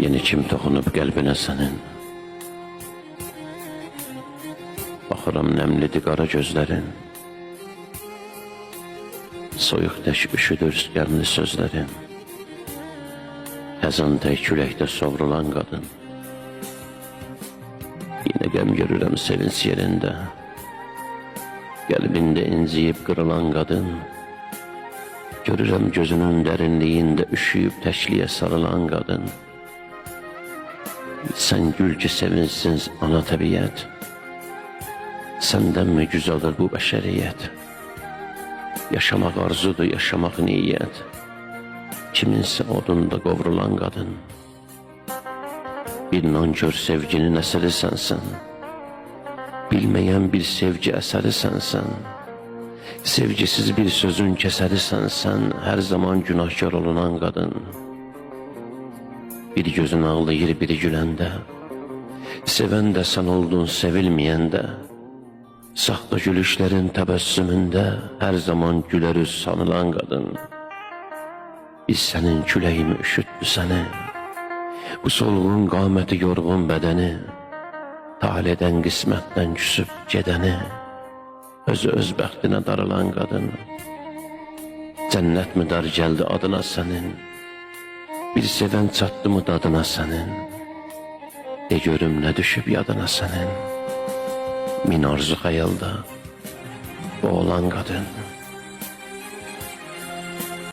Yeni kim toxunub qəlbinə sənin? Baxıram nəmlidir qara gözlərin, soyuq tək üşüdür rüzgarlı sözlərin. Həzan tək küləkdə sovrulan qadın, yine qəm görürəm sevinç yerində. Qəlbində inciyib qırılan qadın, görürəm gözünün dərinliyində üşüyüb təkliyə sarılan qadın. Sən gül ki sevinçsiz ana təbiət, səndən mi güzeldir bu bəşəriyyət? Yaşamaq arzudur, yaşamaq niyyət, kiminsə odunda qovrulan qadın. Bir nankör sevginin əsərisən sən, bilməyən bir sevgi əsərisən sən. Sevgisiz bir sözün kəsərisən sən, hər zaman günahkar olunan qadın. Bir gözün ağlayır biri güləndə, sevən də sən oldun sevilməyən də. Saxta gülüşlərin təbəssümündə hər zaman gülər üz sanılan qadın. Biz sənin küləyimi üşütdü səni, bu solğun qaməti yorğun bədəni, talihdən qismətdən küsüb gedəni, özü öz bəxtinə darılan qadın. Cənnət mi dar gəldi adına sənin, bir sevən çatdı mı dadına sənin? De görüm nə düşüb yadına sənin? Min arzu xəyalda boğulan qadın.